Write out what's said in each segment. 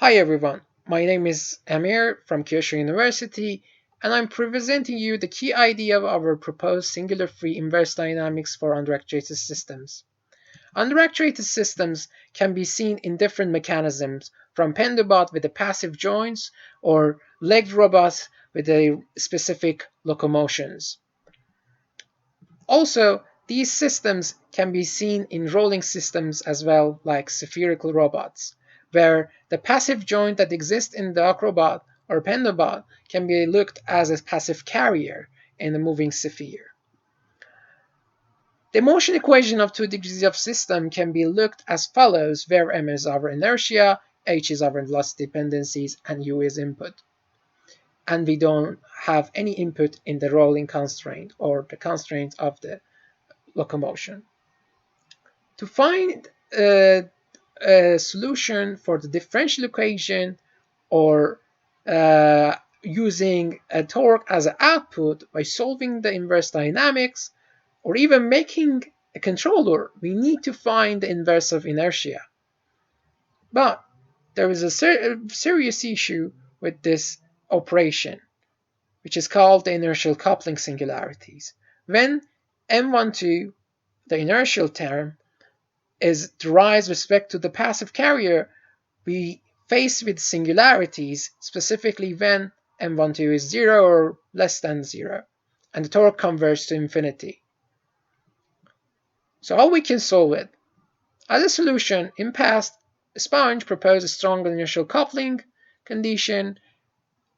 Hi everyone, my name is Amir from Kyushu University, and I'm presenting you the key idea of our proposed singular-free inverse dynamics for underactuated systems. Underactuated systems can be seen in different mechanisms, from pendobot with the passive joints or legged robots with a specific locomotions. Also, these systems can be seen in rolling systems as well, like spherical robots, where the passive joint that exists in the acrobot or pendobot can be looked as a passive carrier in a moving sphere. The motion equation of 2 degrees of system can be looked as follows, where m is our inertia, h is our velocity dependencies, and u is input. And we don't have any input in the rolling constraint or the constraint of the locomotion. To find a solution for the differential equation or using a torque as an output by solving the inverse dynamics or even making a controller, we need to find the inverse of inertia. But there is a serious issue with this operation, which is called the inertial-coupling singularities. When m12, the inertial term, is derived with respect to the passive carrier, we face with singularities, specifically when m12 is 0 or less than 0, and the torque converges to infinity. So how we can solve it? As a solution, in past, Sponge proposed a strong inertial coupling condition.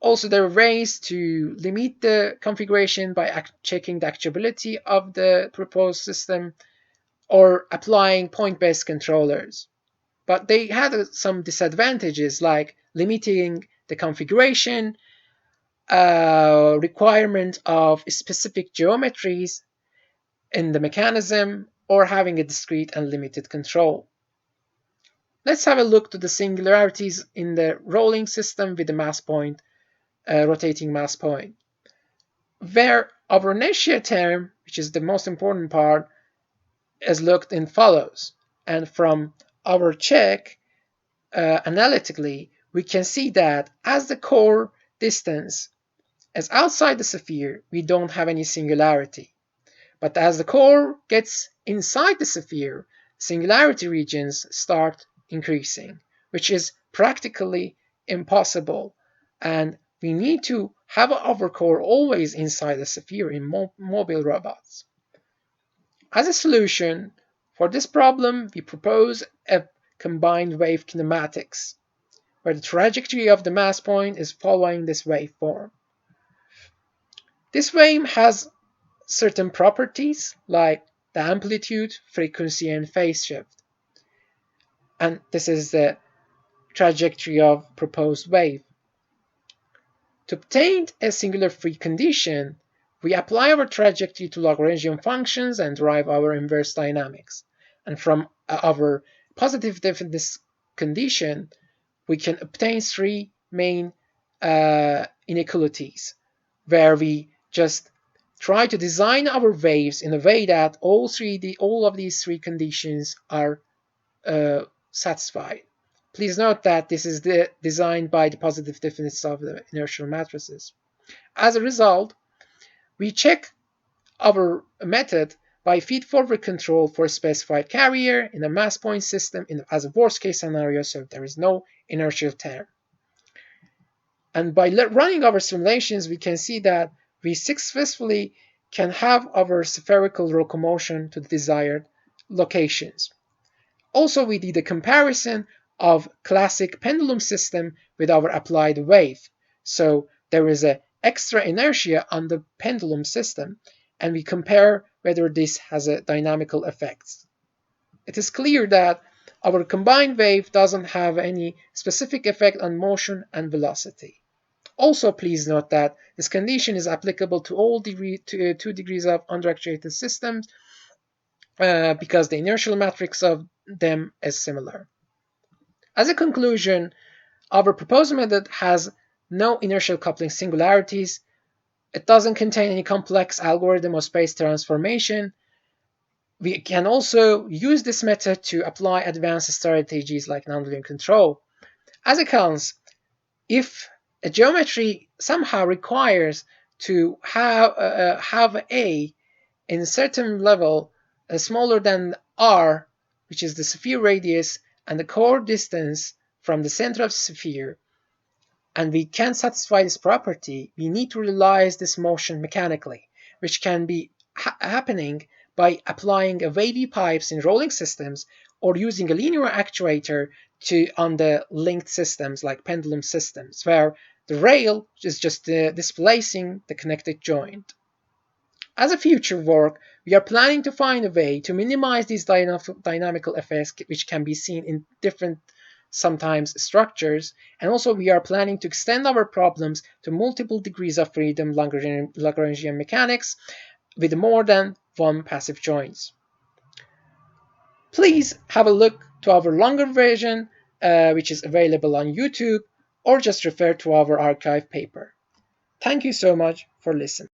Also, there are ways to limit the configuration by checking the actuability of the proposed system or applying point-based controllers. But they had some disadvantages, like limiting the configuration, requirement of specific geometries in the mechanism, or having a discrete and limited control. Let's have a look to the singularities in the rolling system with the mass point, rotating mass point, where our inertia term, which is the most important part, is looked in follows. And from our check, analytically, we can see that as the core distance is outside the sphere, we don't have any singularity. But as the core gets inside the sphere, singularity regions start increasing, which is practically impossible. And we need to have our core always inside the sphere in mobile robots. As a solution for this problem, we propose a combined wave kinematics, where the trajectory of the mass point is following this waveform. This wave has certain properties like the amplitude, frequency, and phase shift. And this is the trajectory of proposed wave. To obtain a singular-free condition, we apply our trajectory to Lagrangian functions and derive our inverse dynamics. And from our positive definiteness condition, we can obtain three main inequalities, where we just try to design our waves in a way that all of these three conditions are satisfied. Please note that this is designed by the positive definiteness of the inertial matrices. As a result, we check our method by feed-forward control for a specified carrier in a mass point system as a worst-case scenario, so there is no inertial term. And by running our simulations, we can see that we successfully can have our spherical locomotion to the desired locations. Also, we did a comparison of classic pendulum system with our applied wave. So there is an extra inertia on the pendulum system, and we compare whether this has a dynamical effect. It is clear that our combined wave doesn't have any specific effect on motion and velocity. Also, please note that this condition is applicable to all 2 degrees of underactuated systems because the inertial matrix of them is similar. As a conclusion, our proposed method has no inertial coupling singularities. It doesn't contain any complex algorithm or space transformation. We can also use this method to apply advanced strategies like nonlinear control. As a cons, if a geometry somehow requires to have A in a certain level smaller than r, which is the sphere radius and the core distance from the center of the sphere, and we can't satisfy this property, we need to realize this motion mechanically, which can be happening by applying a wavy pipes in rolling systems or using a linear actuator on the linked systems like pendulum systems, where the rail is just displacing the connected joint. As a future work, we are planning to find a way to minimize these dynamical effects, which can be seen in different sometimes structures, and also we are planning to extend our problems to multiple degrees of freedom Lagrangian mechanics with more than one passive joints. Please have a look to our longer version, which is available on YouTube, or just refer to our archive paper. Thank you so much for listening.